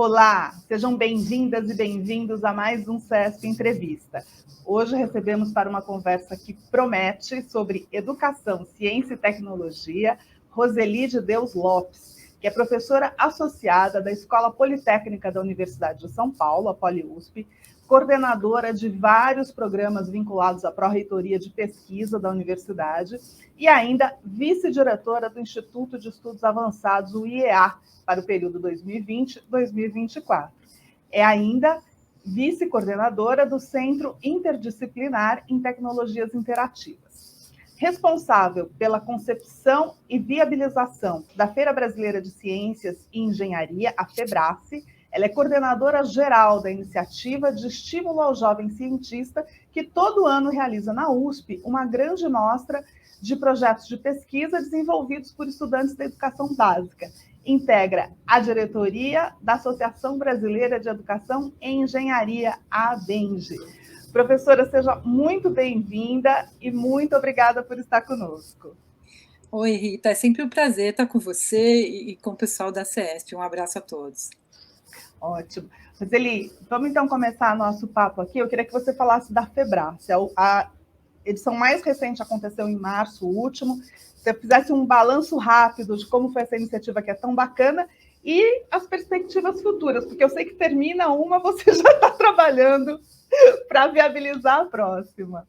Olá, sejam bem-vindas e bem-vindos a mais um CESP Entrevista. Hoje recebemos para uma conversa que promete sobre educação, ciência e tecnologia, Roseli de Deus Lopes, que é professora associada da Escola Politécnica da Universidade de São Paulo, a PoliUSP, coordenadora de vários programas vinculados à Pró-Reitoria de Pesquisa da Universidade e ainda vice-diretora do Instituto de Estudos Avançados, o IEA, para o período 2020-2024. É ainda vice-coordenadora do Centro Interdisciplinar em Tecnologias Interativas. Responsável pela concepção e viabilização da Feira Brasileira de Ciências e Engenharia, a FEBRACE, ela é coordenadora geral da iniciativa de estímulo ao jovem cientista, que todo ano realiza na USP uma grande mostra de projetos de pesquisa desenvolvidos por estudantes da educação básica. Integra a diretoria da Associação Brasileira de Educação em Engenharia, a ABENGE. Professora, seja muito bem-vinda e muito obrigada por estar conosco. Oi, Rita, é sempre um prazer estar com você e com o pessoal da CESP. Um abraço a todos. Ótimo. Roseli, vamos então começar nosso papo aqui. Eu queria que você falasse da FEBRACE. A edição mais recente aconteceu em março último. Se você fizesse um balanço rápido de como foi essa iniciativa que é tão bacana e as perspectivas futuras, porque eu sei que termina uma, você já está trabalhando para viabilizar a próxima.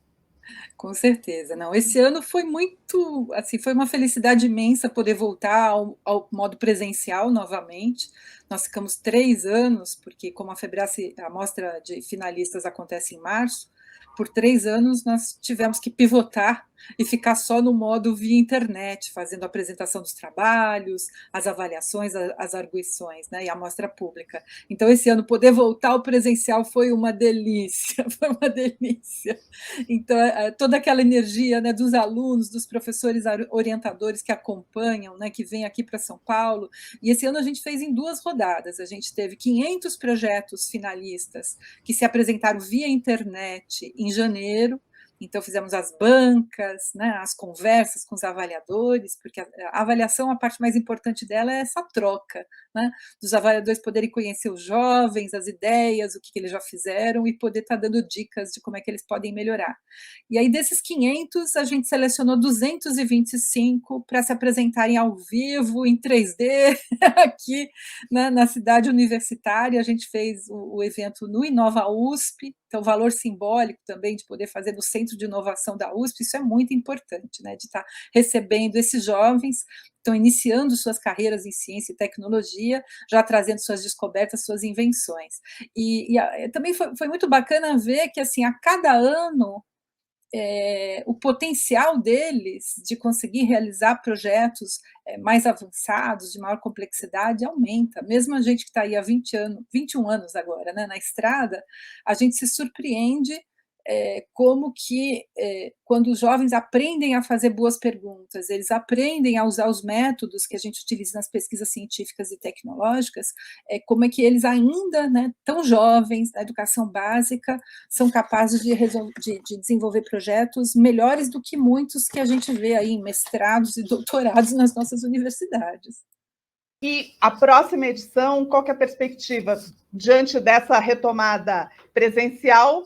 Com certeza, não. Esse ano foi muito, assim, foi uma felicidade imensa poder voltar ao modo presencial novamente. Nós ficamos 3 anos, porque como a FEBRACE, a mostra de finalistas acontece em março, por 3 anos nós tivemos que pivotar e ficar só no modo via internet, fazendo a apresentação dos trabalhos, as avaliações, as arguições, né, e a mostra pública. Então, esse ano, poder voltar ao presencial foi uma delícia, foi uma delícia. Então, toda aquela energia, né, dos alunos, dos professores orientadores que acompanham, né, que vêm aqui para São Paulo. E esse ano a gente fez em 2 rodadas. A gente teve 500 projetos finalistas que se apresentaram via internet em janeiro. Então, fizemos as bancas, né, as conversas com os avaliadores, porque a avaliação, a parte mais importante dela é essa troca, né, dos avaliadores poderem conhecer os jovens, as ideias, o que eles já fizeram e poder estar dando dicas de como é que eles podem melhorar. E aí, desses 500, a gente selecionou 225 para se apresentarem ao vivo, em 3D, aqui, né, na cidade universitária. A gente fez o evento no Inova USP, então o valor simbólico também de poder fazer no Centro de Inovação da USP, isso é muito importante, né, de estar recebendo esses jovens que estão iniciando suas carreiras em ciência e tecnologia, já trazendo suas descobertas, suas invenções. Também foi muito bacana ver que, assim, a cada ano, o potencial deles de conseguir realizar projetos mais avançados, de maior complexidade, aumenta. Mesmo a gente que está aí há 21 anos agora, né, na estrada, a gente se surpreende como que, quando os jovens aprendem a fazer boas perguntas, eles aprendem a usar os métodos que a gente utiliza nas pesquisas científicas e tecnológicas, como é que eles ainda, né, tão jovens, na educação básica, são capazes de desenvolver projetos melhores do que muitos que a gente vê aí em mestrados e doutorados nas nossas universidades. E a próxima edição, qual que é a perspectiva? Diante dessa retomada presencial,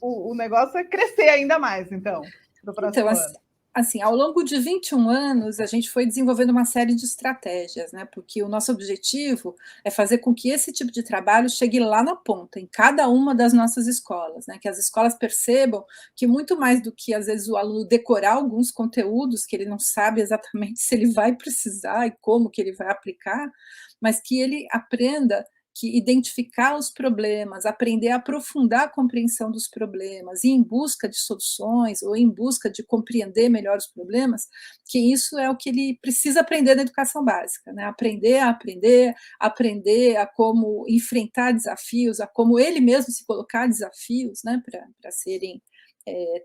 o negócio é crescer ainda mais, então, do próximo Então, ano. assim, ao longo de 21 anos, a gente foi desenvolvendo uma série de estratégias, né? Porque o nosso objetivo é fazer com que esse tipo de trabalho chegue lá na ponta, em cada uma das nossas escolas, né? Que as escolas percebam que muito mais do que, às vezes, o aluno decorar alguns conteúdos que ele não sabe exatamente se ele vai precisar e como que ele vai aplicar, mas que ele aprenda que identificar os problemas, aprender a aprofundar a compreensão dos problemas, ir em busca de soluções ou em busca de compreender melhor os problemas, que isso é o que ele precisa aprender na educação básica, né? Aprender a como enfrentar desafios, a como ele mesmo se colocar desafios, né, para serem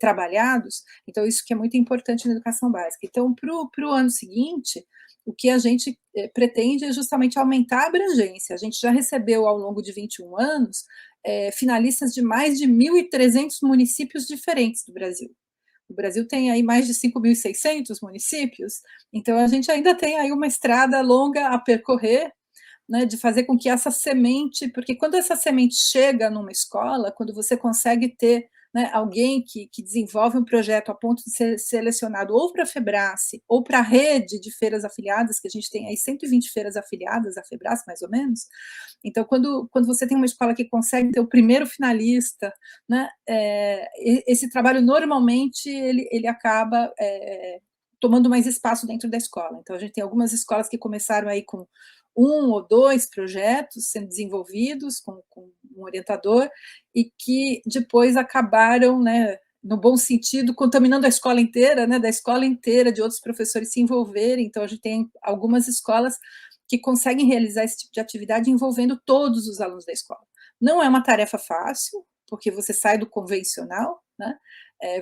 trabalhados. Então, isso que é muito importante na educação básica. Então, para o ano seguinte, o que a gente pretende é justamente aumentar a abrangência. A gente já recebeu, ao longo de 21 anos, finalistas de mais de 1.300 municípios diferentes do Brasil. O Brasil tem aí mais de 5.600 municípios, então a gente ainda tem aí uma estrada longa a percorrer, né, de fazer com que essa semente, porque quando essa semente chega numa escola, quando você consegue ter, né, alguém que desenvolve um projeto a ponto de ser selecionado ou para a Febrace ou para a rede de feiras afiliadas, que a gente tem aí 120 feiras afiliadas à Febrace, mais ou menos. Então, quando você tem uma escola que consegue ter o primeiro finalista, né, esse trabalho normalmente ele acaba tomando mais espaço dentro da escola. Então, a gente tem algumas escolas que começaram aí com 1 ou 2 projetos sendo desenvolvidos com um orientador e que depois acabaram, né, no bom sentido, contaminando a escola inteira, né, da escola inteira, de outros professores se envolverem. Então, a gente tem algumas escolas que conseguem realizar esse tipo de atividade envolvendo todos os alunos da escola. Não é uma tarefa fácil, porque você sai do convencional, né?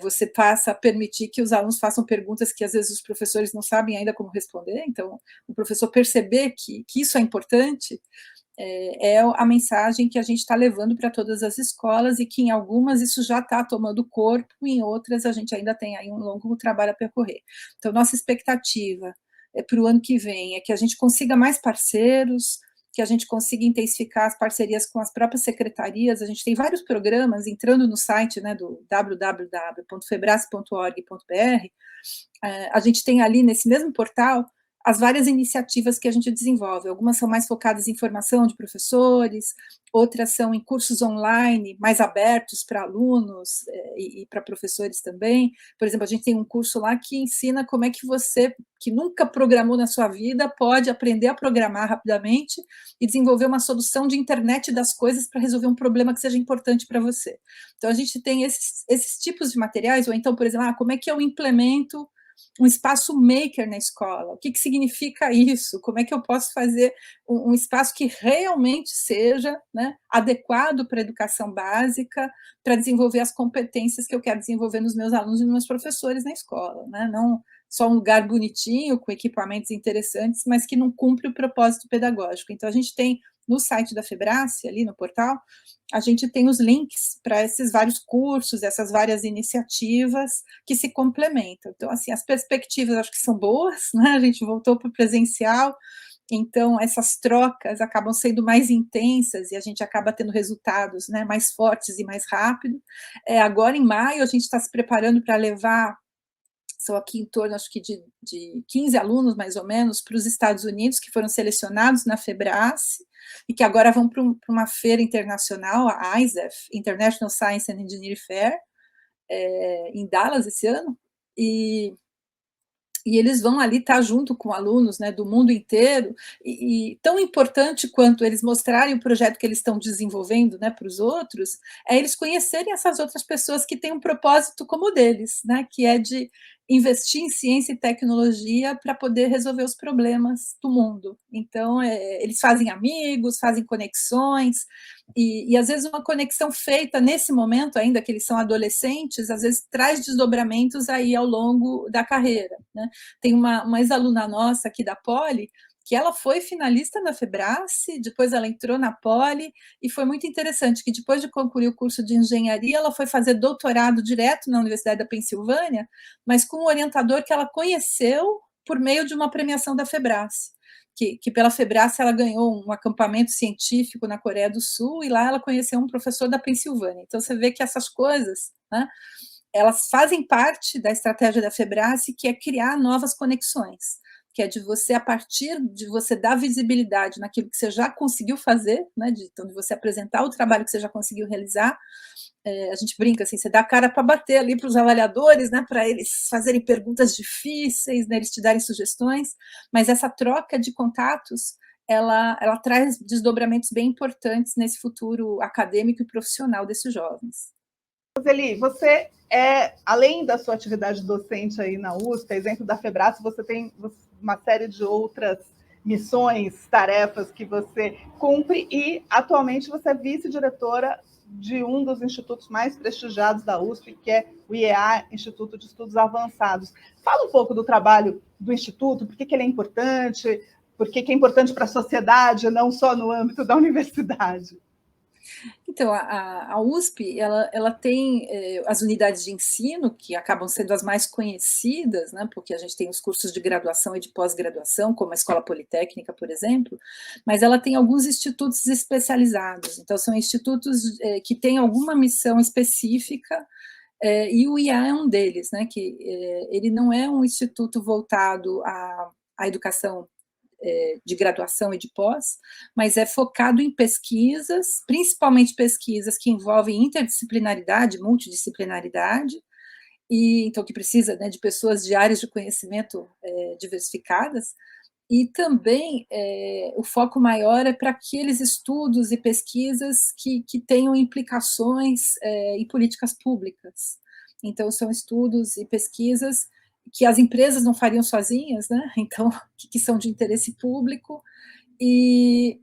Você passa a permitir que os alunos façam perguntas que às vezes os professores não sabem ainda como responder, então o professor perceber que isso é importante é a mensagem que a gente está levando para todas as escolas e que em algumas isso já está tomando corpo, em outras a gente ainda tem aí um longo trabalho a percorrer. Então, nossa expectativa para o ano que vem é que a gente consiga mais parceiros, que a gente consiga intensificar as parcerias com as próprias secretarias. A gente tem vários programas, entrando no site, né, do www.febrace.org.br, a gente tem ali nesse mesmo portal as várias iniciativas que a gente desenvolve. Algumas são mais focadas em formação de professores, outras são em cursos online, mais abertos para alunos e para professores também. Por exemplo, a gente tem um curso lá que ensina como é que você, que nunca programou na sua vida, pode aprender a programar rapidamente e desenvolver uma solução de internet das coisas para resolver um problema que seja importante para você. Então, a gente tem esses tipos de materiais, ou então, por exemplo, como é que eu implemento um espaço maker na escola? O que significa isso? Como é que eu posso fazer um espaço que realmente seja, né, adequado para a educação básica, para desenvolver as competências que eu quero desenvolver nos meus alunos e nos meus professores na escola, né? Não só um lugar bonitinho, com equipamentos interessantes, mas que não cumpre o propósito pedagógico. Então, a gente tem no site da Febrace, ali no portal, a gente tem os links para esses vários cursos, essas várias iniciativas que se complementam. Então, assim, as perspectivas acho que são boas, né? A gente voltou para o presencial, então essas trocas acabam sendo mais intensas e a gente acaba tendo resultados, né, mais fortes e mais rápido. Agora, em maio, a gente está se preparando para levar, são aqui em torno, acho que de 15 alunos, mais ou menos, para os Estados Unidos, que foram selecionados na Febrace, e que agora vão para uma feira internacional, a ISEF, International Science and Engineering Fair, em Dallas esse ano, e eles vão ali estar junto com alunos, né, do mundo inteiro, e tão importante quanto eles mostrarem o projeto que eles estão desenvolvendo, né, para os outros, é eles conhecerem essas outras pessoas que têm um propósito como o deles, né, que é de investir em ciência e tecnologia para poder resolver os problemas do mundo. Então, eles fazem amigos, fazem conexões, e às vezes uma conexão feita nesse momento, ainda que eles são adolescentes, às vezes traz desdobramentos aí ao longo da carreira, né? Tem uma ex-aluna nossa aqui da Poli, que ela foi finalista na Febrace, depois ela entrou na Poli, e foi muito interessante que depois de concluir o curso de engenharia, ela foi fazer doutorado direto na Universidade da Pensilvânia, mas com um orientador que ela conheceu por meio de uma premiação da Febrace. Que pela Febrace ela ganhou um acampamento científico na Coreia do Sul, e lá ela conheceu um professor da Pensilvânia. Então, você vê que essas coisas, né, elas fazem parte da estratégia da Febrace, que é criar novas conexões, que é de você, a partir de você dar visibilidade naquilo que você já conseguiu fazer, né, então de você apresentar o trabalho que você já conseguiu realizar. A gente brinca assim, você dá a cara para bater ali para os avaliadores, né, para eles fazerem perguntas difíceis, né, eles te darem sugestões, mas essa troca de contatos, ela traz desdobramentos bem importantes nesse futuro acadêmico e profissional desses jovens. Roseli, você além da sua atividade docente aí na USP, exemplo da Febrace, você tem uma série de outras missões, tarefas que você cumpre, e atualmente você é vice-diretora de um dos institutos mais prestigiados da USP, que é o IEA, Instituto de Estudos Avançados. Fala um pouco do trabalho do Instituto, por que ele é importante, por que é importante para a sociedade, não só no âmbito da universidade. Então, a USP, ela tem as unidades de ensino, que acabam sendo as mais conhecidas, né, porque a gente tem os cursos de graduação e de pós-graduação, como a Escola Politécnica, por exemplo, mas ela tem alguns institutos especializados, então são institutos que têm alguma missão específica, e o IA é um deles, né, que ele não é um instituto voltado à educação de graduação e de pós, mas é focado em pesquisas, principalmente pesquisas que envolvem interdisciplinaridade, multidisciplinaridade, e então que precisa, né, de pessoas de áreas de conhecimento diversificadas, e também o foco maior é para aqueles estudos e pesquisas que tenham implicações em políticas públicas. Então, são estudos e pesquisas que as empresas não fariam sozinhas, né? Então, que são de interesse público, e,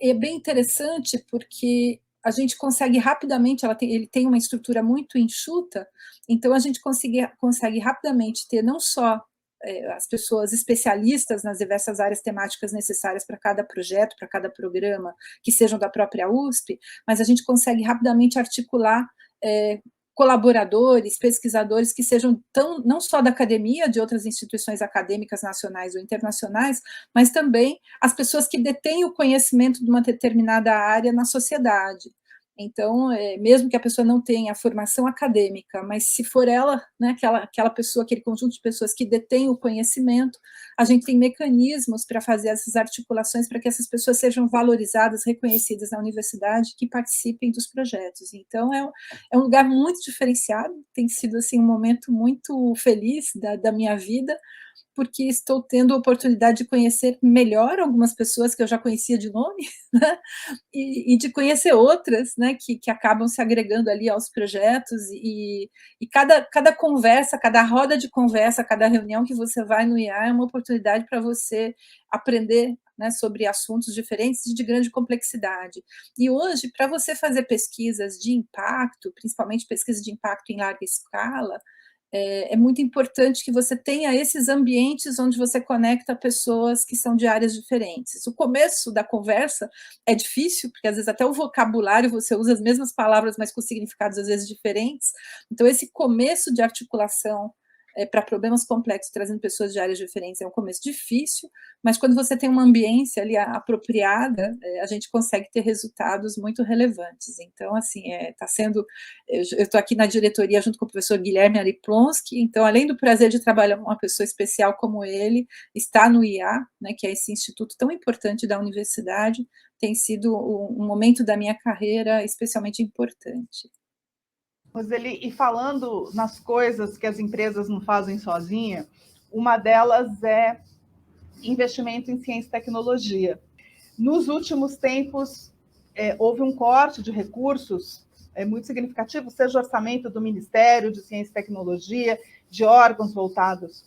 é bem interessante porque a gente consegue rapidamente, ele tem uma estrutura muito enxuta, então a gente consegue rapidamente ter não só as pessoas especialistas nas diversas áreas temáticas necessárias para cada projeto, para cada programa, que sejam da própria USP, mas a gente consegue rapidamente articular colaboradores, pesquisadores que sejam não só da academia, de outras instituições acadêmicas nacionais ou internacionais, mas também as pessoas que detêm o conhecimento de uma determinada área na sociedade. Então, mesmo que a pessoa não tenha a formação acadêmica, mas se for ela, né, aquela pessoa, aquele conjunto de pessoas que detém o conhecimento, a gente tem mecanismos para fazer essas articulações para que essas pessoas sejam valorizadas, reconhecidas na universidade, que participem dos projetos. Então, é um lugar muito diferenciado, tem sido assim, um momento muito feliz da minha vida, porque estou tendo a oportunidade de conhecer melhor algumas pessoas que eu já conhecia de nome, né? E de conhecer outras, né, que acabam se agregando ali aos projetos, e cada conversa, cada roda de conversa, cada reunião que você vai no IA é uma oportunidade para você aprender, né, sobre assuntos diferentes e de grande complexidade. E hoje, para você fazer pesquisas de impacto, principalmente pesquisas de impacto em larga escala, é muito importante que você tenha esses ambientes onde você conecta pessoas que são de áreas diferentes. O começo da conversa é difícil, porque às vezes até o vocabulário você usa as mesmas palavras, mas com significados às vezes diferentes. Então, esse começo de articulação para problemas complexos, trazendo pessoas de áreas diferentes, é um começo difícil, mas quando você tem uma ambiência ali apropriada, a gente consegue ter resultados muito relevantes. Então, assim, está sendo... Eu estou aqui na diretoria junto com o professor Guilherme Ariplonsky, então, além do prazer de trabalhar com uma pessoa especial como ele, está no IA, né, que é esse instituto tão importante da universidade, tem sido um momento da minha carreira especialmente importante. Roseli, e falando nas coisas que as empresas não fazem sozinha, uma delas é investimento em ciência e tecnologia. Nos últimos tempos, houve um corte de recursos muito significativo, seja o orçamento do Ministério de Ciência e Tecnologia, de órgãos voltados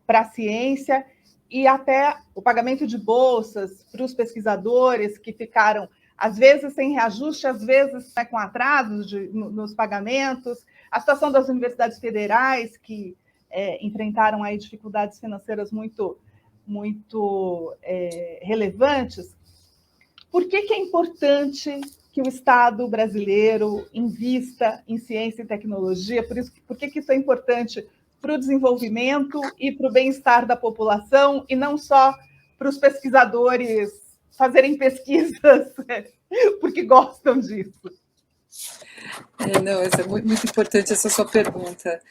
para a ciência, e até o pagamento de bolsas para os pesquisadores que ficaram, às vezes, sem reajuste, às vezes com atrasos nos pagamentos, a situação das universidades federais, que enfrentaram aí dificuldades financeiras muito relevantes. Por que é importante que o Estado brasileiro invista em ciência e tecnologia? Por que isso é importante para o desenvolvimento e para o bem-estar da população, e não só para os pesquisadores fazerem pesquisas porque gostam disso? Não, essa é muito, muito importante essa sua pergunta.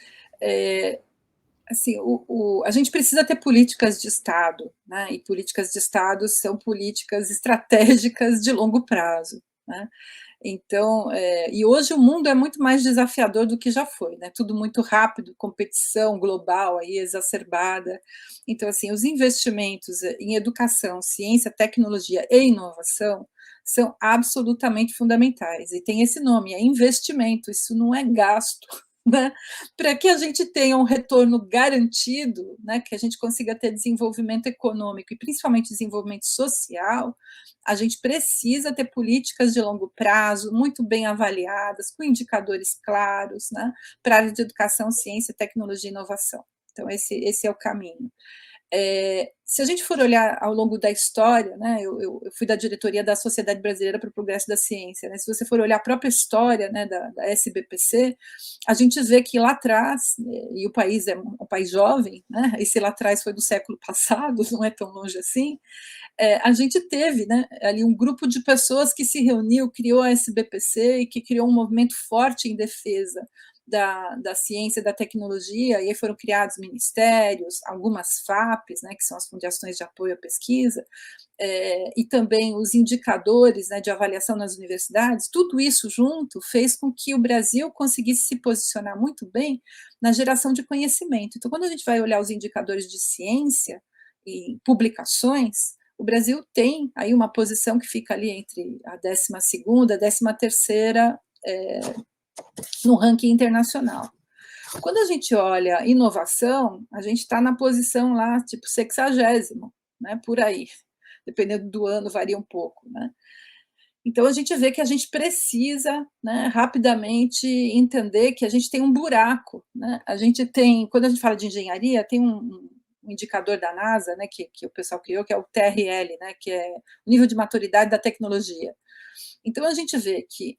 Assim, a gente precisa ter políticas de Estado, né? E políticas de Estado são políticas estratégicas de longo prazo, né? Então, e hoje o mundo é muito mais desafiador do que já foi, né? Tudo muito rápido, competição global aí exacerbada. Então, assim, os investimentos em educação, ciência, tecnologia e inovação são absolutamente fundamentais. E tem esse nome, é investimento, isso não é gasto, né? Para que a gente tenha um retorno garantido, né? Que a gente consiga ter desenvolvimento econômico e principalmente desenvolvimento social, a gente precisa ter políticas de longo prazo, muito bem avaliadas, com indicadores claros, né, para a área de educação, ciência, tecnologia e inovação. Então, esse é o caminho. Se a gente for olhar ao longo da história, né, eu fui da diretoria da Sociedade Brasileira para o Progresso da Ciência, né, se você for olhar a própria história, né, da SBPC, a gente vê que lá atrás, e o país é um país jovem, né, esse lá atrás foi do século passado, não é tão longe assim, a gente teve, né, ali um grupo de pessoas que se reuniu, criou a SBPC e que criou um movimento forte em defesa da ciência e da tecnologia, e aí foram criados ministérios, algumas FAPs, né, que são as fundações de apoio à pesquisa, e também os indicadores, né, de avaliação nas universidades. Tudo isso junto fez com que o Brasil conseguisse se posicionar muito bem na geração de conhecimento. Então, quando a gente vai olhar os indicadores de ciência e publicações, o Brasil tem aí uma posição que fica ali entre a 12ª, a 13ª no ranking internacional. Quando a gente olha inovação, a gente está na posição lá, tipo 60º, né, por aí. Dependendo do ano, varia um pouco, né? Então, a gente vê que a gente precisa, né, rapidamente entender que a gente tem um buraco, né? A gente tem, quando a gente fala de engenharia, tem um indicador da NASA, né, que o pessoal criou, que é o TRL, né, que é o nível de maturidade da tecnologia. Então, a gente vê que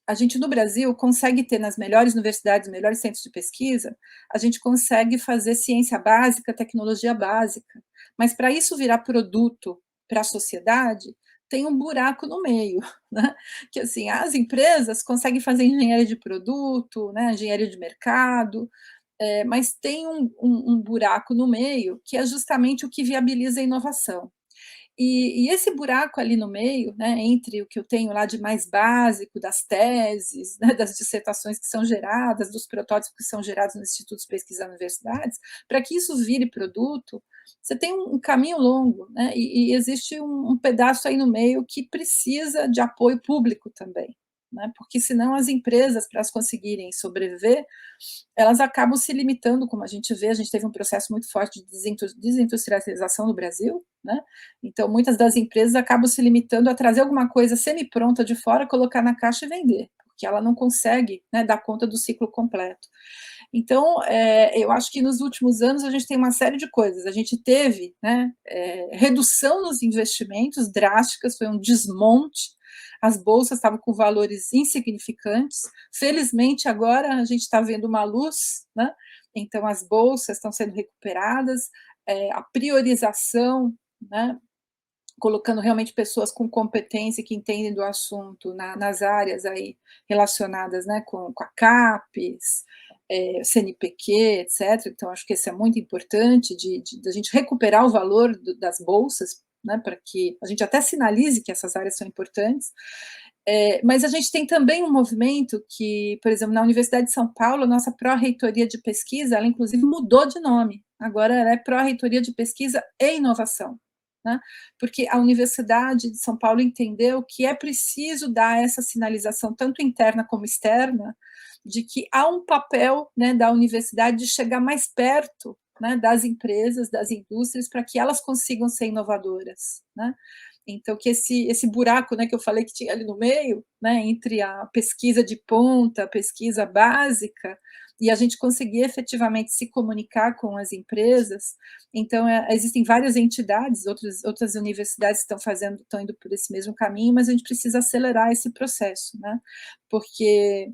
a gente, no Brasil, consegue ter nas melhores universidades, melhores centros de pesquisa, a gente consegue fazer ciência básica, tecnologia básica, mas para isso virar produto para a sociedade, tem um buraco no meio, né? Que assim, as empresas conseguem fazer engenharia de produto, né, engenharia de mercado, mas tem um buraco no meio que é justamente o que viabiliza a inovação. E esse buraco ali no meio, né, entre o que eu tenho lá de mais básico, das teses, né, das dissertações que são geradas, dos protótipos que são gerados nos institutos de pesquisa das universidades, para que isso vire produto, você tem um caminho longo, né, e existe um pedaço aí no meio que precisa de apoio público também, né, porque senão as empresas, para elas conseguirem sobreviver, elas acabam se limitando, como a gente vê, a gente teve um processo muito forte de desindustrialização no Brasil, né? Então, muitas das empresas acabam se limitando a trazer alguma coisa semi-pronta de fora, colocar na caixa e vender, porque ela não consegue, né, dar conta do ciclo completo. Então, eu acho que nos últimos anos a gente tem uma série de coisas. A gente teve, né, redução nos investimentos drásticas, foi um desmonte, as bolsas estavam com valores insignificantes. Felizmente, agora a gente está vendo uma luz, né? Então as bolsas estão sendo recuperadas, a priorização, né, colocando realmente pessoas com competência que entendem do assunto nas áreas aí relacionadas, né, com a CAPES, CNPq, etc. Então, acho que isso é muito importante, de a gente recuperar o valor das bolsas, né, para que a gente até sinalize que essas áreas são importantes. Mas a gente tem também um movimento que, por exemplo, na Universidade de São Paulo, a nossa pró-reitoria de pesquisa, ela inclusive mudou de nome, agora ela é pró-reitoria de pesquisa e inovação, né? Porque a Universidade de São Paulo entendeu que é preciso dar essa sinalização, tanto interna como externa, de que há um papel, né, da universidade de chegar mais perto, né, das empresas, das indústrias, para que elas consigam ser inovadoras, né? Então, que esse buraco, né, que eu falei que tinha ali no meio, né, entre a pesquisa de ponta, a pesquisa básica, e a gente conseguir efetivamente se comunicar com as empresas. Então, existem várias entidades, outras universidades estão indo por esse mesmo caminho, mas a gente precisa acelerar esse processo, né? Porque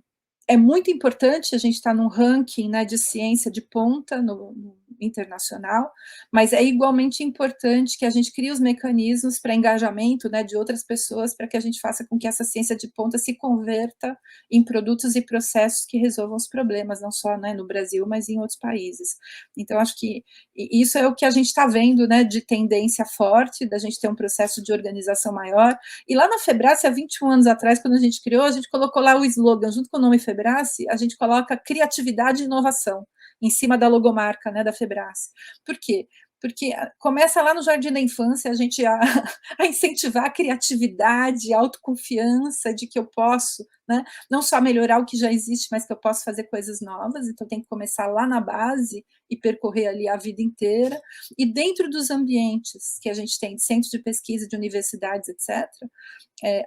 é muito importante a gente estar num ranking, né, de ciência de ponta no internacional, mas é igualmente importante que a gente crie os mecanismos para engajamento, né, de outras pessoas, para que a gente faça com que essa ciência de ponta se converta em produtos e processos que resolvam os problemas, não só, né, no Brasil, mas em outros países. Então, acho que isso é o que a gente está vendo, né, de tendência forte, da gente ter um processo de organização maior. E lá na Febrace, há 21 anos atrás, quando a gente criou, a gente colocou lá o slogan, junto com o nome Febrace, a gente coloca criatividade e inovação, em cima da logomarca, né, da Febrace. Por quê? Porque começa lá no jardim da infância a gente a incentivar a criatividade, a autoconfiança de que eu posso, né, não só melhorar o que já existe, mas que eu posso fazer coisas novas, então tem que começar lá na base e percorrer ali a vida inteira. E dentro dos ambientes que a gente tem, de centros de pesquisa, de universidades, etc.,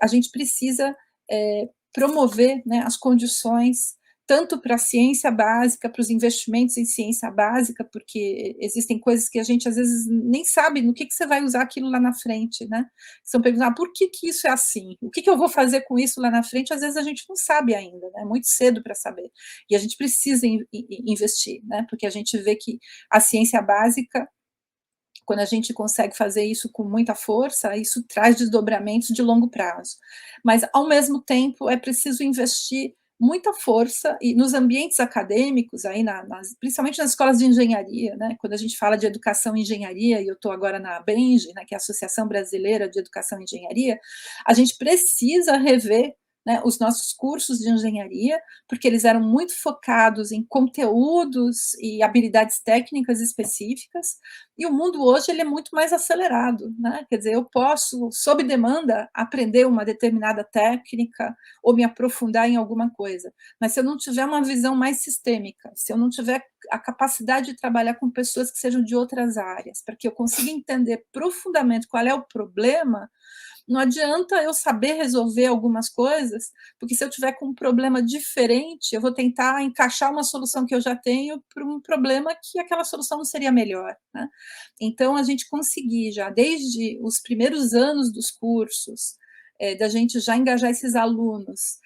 a gente precisa promover, né, as condições tanto para a ciência básica, para os investimentos em ciência básica, porque existem coisas que a gente, às vezes, nem sabe no que você vai usar aquilo lá na frente, né? São perguntas, por que isso é assim? O que eu vou fazer com isso lá na frente? Às vezes a gente não sabe ainda, né? É muito cedo para saber. E a gente precisa investir, né? Porque a gente vê que a ciência básica, quando a gente consegue fazer isso com muita força, isso traz desdobramentos de longo prazo. Mas, ao mesmo tempo, é preciso investir muita força e nos ambientes acadêmicos, aí principalmente nas escolas de engenharia, né? Quando a gente fala de educação e engenharia, e eu estou agora na ABENGE, né, que é a Associação Brasileira de Educação e Engenharia, a gente precisa rever, né, os nossos cursos de engenharia, porque eles eram muito focados em conteúdos e habilidades técnicas específicas, e o mundo hoje ele é muito mais acelerado, né? Quer dizer, eu posso, sob demanda, aprender uma determinada técnica ou me aprofundar em alguma coisa, mas se eu não tiver uma visão mais sistêmica, se eu não tiver a capacidade de trabalhar com pessoas que sejam de outras áreas, para que eu consiga entender profundamente qual é o problema, não adianta eu saber resolver algumas coisas, porque se eu tiver com um problema diferente, eu vou tentar encaixar uma solução que eu já tenho para um problema que aquela solução não seria melhor, né? Então, a gente conseguir já, desde os primeiros anos dos cursos, da gente já engajar esses alunos,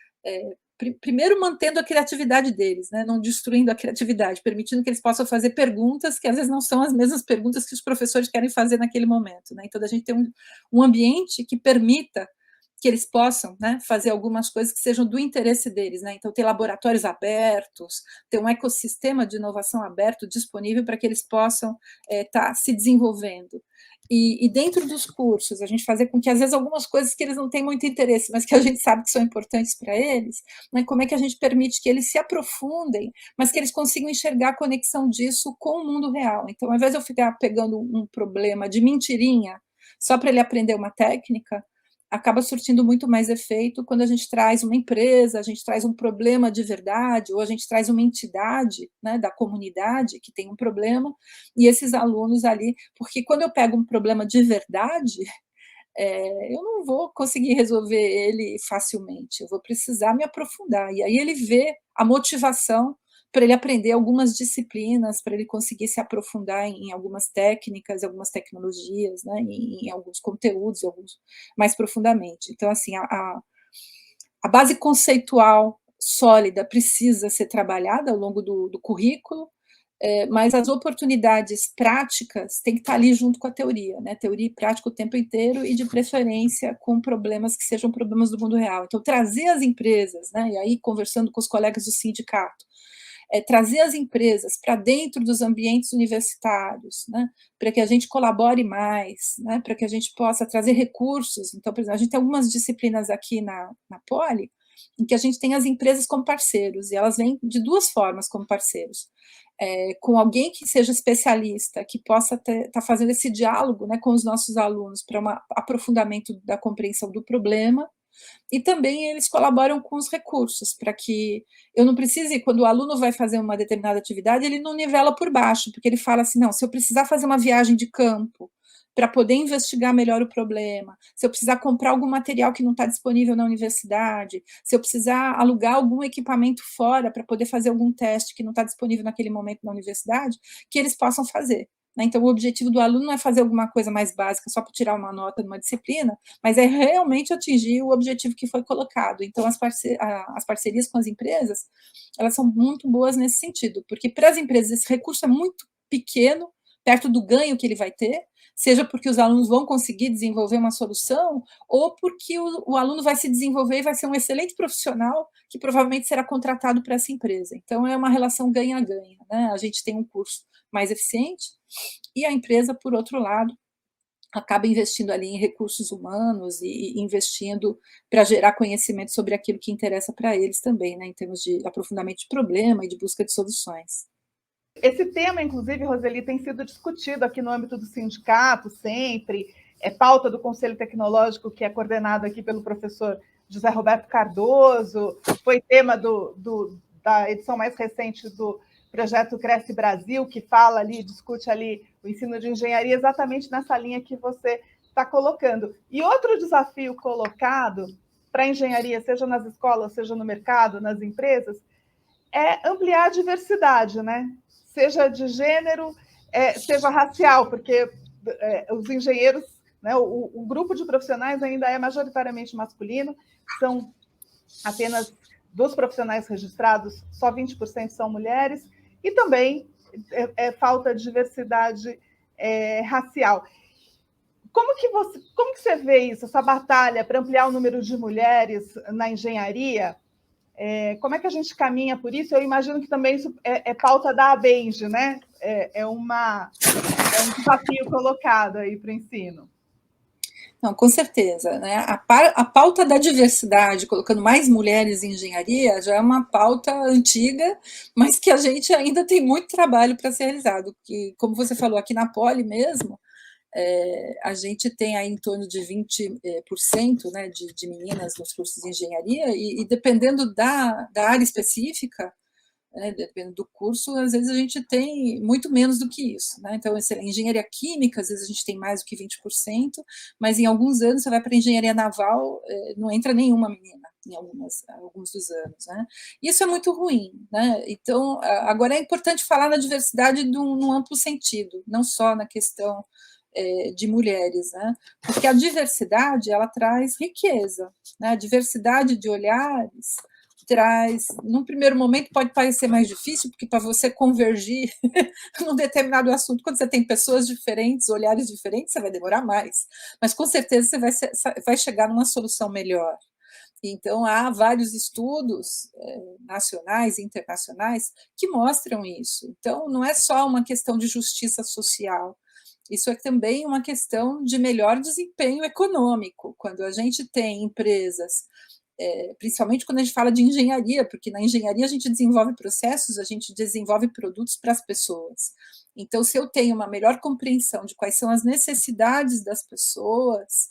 primeiro mantendo a criatividade deles, né? Não destruindo a criatividade, permitindo que eles possam fazer perguntas que às vezes não são as mesmas perguntas que os professores querem fazer naquele momento, né? Então, a gente tem um ambiente que permita que eles possam, né, fazer algumas coisas que sejam do interesse deles, né? Então, ter laboratórios abertos, ter um ecossistema de inovação aberto disponível para que eles possam estar se desenvolvendo. E dentro dos cursos, a gente fazer com que, às vezes, algumas coisas que eles não têm muito interesse, mas que a gente sabe que são importantes para eles, né, como é que a gente permite que eles se aprofundem, mas que eles consigam enxergar a conexão disso com o mundo real. Então, ao invés de eu ficar pegando um problema de mentirinha só para ele aprender uma técnica, acaba surtindo muito mais efeito quando a gente traz uma empresa, a gente traz um problema de verdade, ou a gente traz uma entidade, né, da comunidade que tem um problema, e esses alunos ali, porque quando eu pego um problema de verdade, eu não vou conseguir resolver ele facilmente, eu vou precisar me aprofundar, e aí ele vê a motivação para ele aprender algumas disciplinas, para ele conseguir se aprofundar em algumas técnicas, algumas tecnologias, né, em alguns conteúdos, alguns mais profundamente. Então, assim, a base conceitual sólida precisa ser trabalhada ao longo do currículo, mas as oportunidades práticas têm que estar ali junto com a teoria, né? Teoria e prática o tempo inteiro e, de preferência, com problemas que sejam problemas do mundo real. Então, trazer as empresas, né? E aí, conversando com os colegas do sindicato, trazer as empresas para dentro dos ambientes universitários, né, para que a gente colabore mais, né, para que a gente possa trazer recursos. Então, por exemplo, a gente tem algumas disciplinas aqui na Poli, em que a gente tem as empresas como parceiros, e elas vêm de duas formas como parceiros. Com alguém que seja especialista, que possa estar fazendo esse diálogo, né, com os nossos alunos para um aprofundamento da compreensão do problema, e também eles colaboram com os recursos, para que eu não precise, quando o aluno vai fazer uma determinada atividade, ele não nivela por baixo, porque ele fala assim, não, se eu precisar fazer uma viagem de campo para poder investigar melhor o problema, se eu precisar comprar algum material que não está disponível na universidade, se eu precisar alugar algum equipamento fora para poder fazer algum teste que não está disponível naquele momento na universidade, que eles possam fazer. Então, o objetivo do aluno não é fazer alguma coisa mais básica só para tirar uma nota numa disciplina, mas é realmente atingir o objetivo que foi colocado. Então, as parcerias com as empresas, elas são muito boas nesse sentido, porque para as empresas esse recurso é muito pequeno, perto do ganho que ele vai ter, seja porque os alunos vão conseguir desenvolver uma solução, ou porque o aluno vai se desenvolver e vai ser um excelente profissional que provavelmente será contratado para essa empresa. Então, é uma relação ganha-ganha, né? A gente tem um curso mais eficiente, e a empresa, por outro lado, acaba investindo ali em recursos humanos e investindo para gerar conhecimento sobre aquilo que interessa para eles também, né, em termos de aprofundamento de problema e de busca de soluções. Esse tema, inclusive, Roseli, tem sido discutido aqui no âmbito do sindicato sempre, é pauta do Conselho Tecnológico, que é coordenado aqui pelo professor José Roberto Cardoso, foi tema da edição mais recente do projeto Cresce Brasil, que fala ali, discute ali o ensino de engenharia exatamente nessa linha que você está colocando. E outro desafio colocado para a engenharia, seja nas escolas, seja no mercado, nas empresas, é ampliar a diversidade, né? Seja de gênero, seja racial, porque os engenheiros, né, o grupo de profissionais ainda é majoritariamente masculino, são apenas dos profissionais registrados, só 20% são mulheres, e também falta de diversidade racial. Como que você vê isso, essa batalha para ampliar o número de mulheres na engenharia? Como é que a gente caminha por isso? Eu imagino que também isso é pauta da ABENGE, né? É um desafio colocado aí para o ensino. Não, com certeza, né? A pauta da diversidade, colocando mais mulheres em engenharia, já é uma pauta antiga, mas que a gente ainda tem muito trabalho para ser realizado. Que, como você falou, aqui na Poli mesmo, a gente tem aí em torno de 20%, né, de meninas nos cursos de engenharia, e dependendo da área específica, né, dependendo do curso, às vezes a gente tem muito menos do que isso, né? Então, em engenharia química, às vezes a gente tem mais do que 20%, mas em alguns anos você vai para a engenharia naval, não entra nenhuma menina em alguns dos anos, né? Isso é muito ruim, né? Então, agora é importante falar na diversidade num amplo sentido, não só na questão de mulheres, né? Porque a diversidade, ela traz riqueza, né? A diversidade de olhares traz, num primeiro momento pode parecer mais difícil, porque para você convergir num determinado assunto, quando você tem pessoas diferentes, olhares diferentes, você vai demorar mais, mas com certeza você vai chegar numa solução melhor. Então, há vários estudos nacionais e internacionais que mostram isso. Então, não é só uma questão de justiça social, isso é também uma questão de melhor desempenho econômico. Quando a gente tem empresas, principalmente quando a gente fala de engenharia, porque na engenharia a gente desenvolve processos, a gente desenvolve produtos para as pessoas. Então, se eu tenho uma melhor compreensão de quais são as necessidades das pessoas,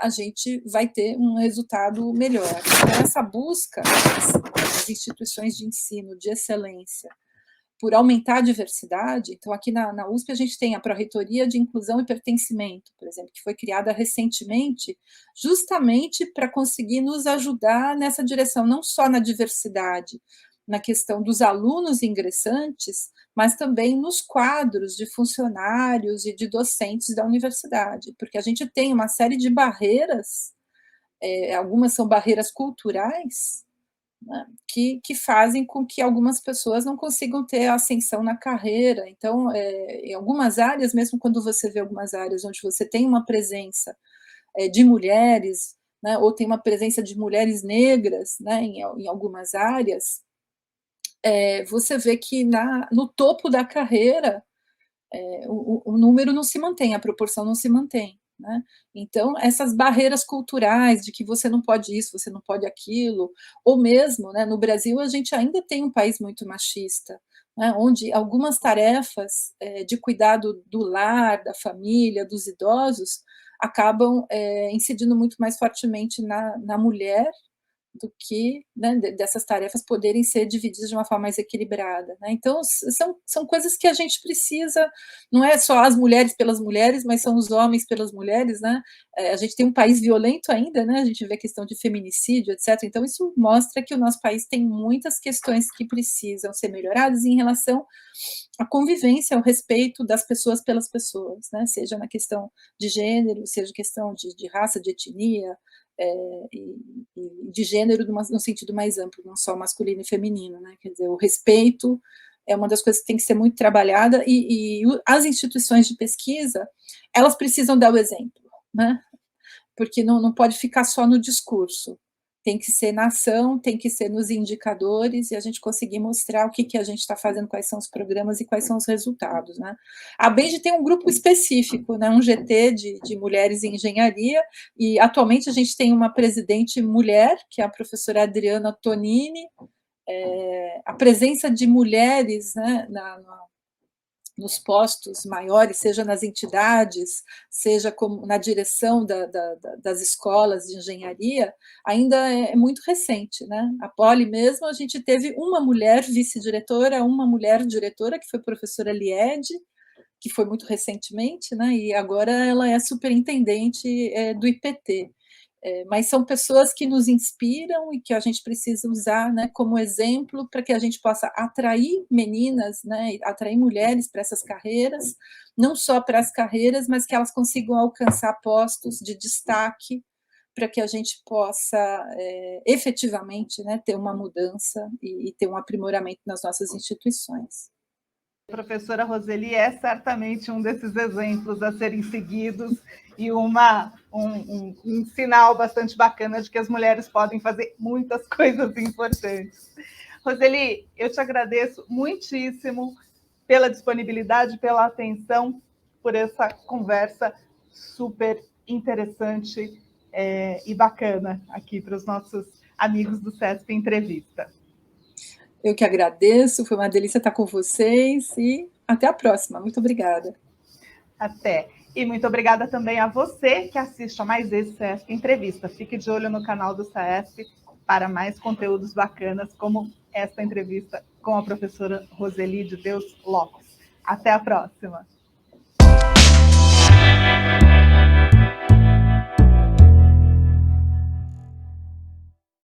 a gente vai ter um resultado melhor. Então, essa busca das instituições de ensino de excelência por aumentar a diversidade, então aqui na USP a gente tem a Pró-Reitoria de Inclusão e Pertencimento, por exemplo, que foi criada recentemente justamente para conseguir nos ajudar nessa direção, não só na diversidade, na questão dos alunos ingressantes, mas também nos quadros de funcionários e de docentes da universidade, porque a gente tem uma série de barreiras, algumas são barreiras culturais, né, que fazem com que algumas pessoas não consigam ter ascensão na carreira. Então, em algumas áreas, mesmo quando você vê algumas áreas onde você tem uma presença de mulheres, né, ou tem uma presença de mulheres negras, né, em algumas áreas, você vê que no topo da carreira o número não se mantém, a proporção não se mantém. Né? Então, essas barreiras culturais de que você não pode isso, você não pode aquilo, ou mesmo, né, no Brasil a gente ainda tem um país muito machista, né, onde algumas tarefas de cuidado do lar, da família, dos idosos, acabam incidindo muito mais fortemente na mulher, do que, né, dessas tarefas poderem ser divididas de uma forma mais equilibrada. Né? Então, são coisas que a gente precisa, não é só as mulheres pelas mulheres, mas são os homens pelas mulheres. Né? A gente tem um país violento ainda, né? A gente vê a questão de feminicídio, etc. Então, isso mostra que o nosso país tem muitas questões que precisam ser melhoradas em relação à convivência, ao respeito das pessoas pelas pessoas, né? Seja na questão de gênero, seja questão de raça, de etnia, e de gênero no sentido mais amplo, não só masculino e feminino, né? Quer dizer, o respeito é uma das coisas que tem que ser muito trabalhada, e as instituições de pesquisa, elas precisam dar o exemplo, né? Porque não pode ficar só no discurso, tem que ser na ação, tem que ser nos indicadores, e a gente conseguir mostrar o que a gente está fazendo, quais são os programas e quais são os resultados. Né? A BENGE tem um grupo específico, né, um GT de mulheres em engenharia, e atualmente a gente tem uma presidente mulher, que é a professora Adriana Tonini. A presença de mulheres, né, nos postos maiores, seja nas entidades, seja como na direção das escolas de engenharia, ainda é muito recente. Né? A Poli mesmo, a gente teve uma mulher vice-diretora, uma mulher diretora, que foi a professora Liede, que foi muito recentemente, né? E agora ela é superintendente do IPT. mas são pessoas que nos inspiram e que a gente precisa usar, né, como exemplo para que a gente possa atrair meninas, né, atrair mulheres para essas carreiras, não só para as carreiras, mas que elas consigam alcançar postos de destaque para que a gente possa efetivamente, né, ter uma mudança e ter um aprimoramento nas nossas instituições. A professora Roseli é certamente um desses exemplos a serem seguidos e um sinal bastante bacana de que as mulheres podem fazer muitas coisas importantes. Roseli, eu te agradeço muitíssimo pela disponibilidade, pela atenção, por essa conversa super interessante e bacana aqui para os nossos amigos do CESP Entrevista. Eu que agradeço, foi uma delícia estar com vocês e até a próxima. Muito obrigada. Até. E muito obrigada também a você que assiste a mais esse CESP Entrevista. Fique de olho no canal do CESP para mais conteúdos bacanas, como esta entrevista com a professora Roseli de Deus Locos. Até a próxima.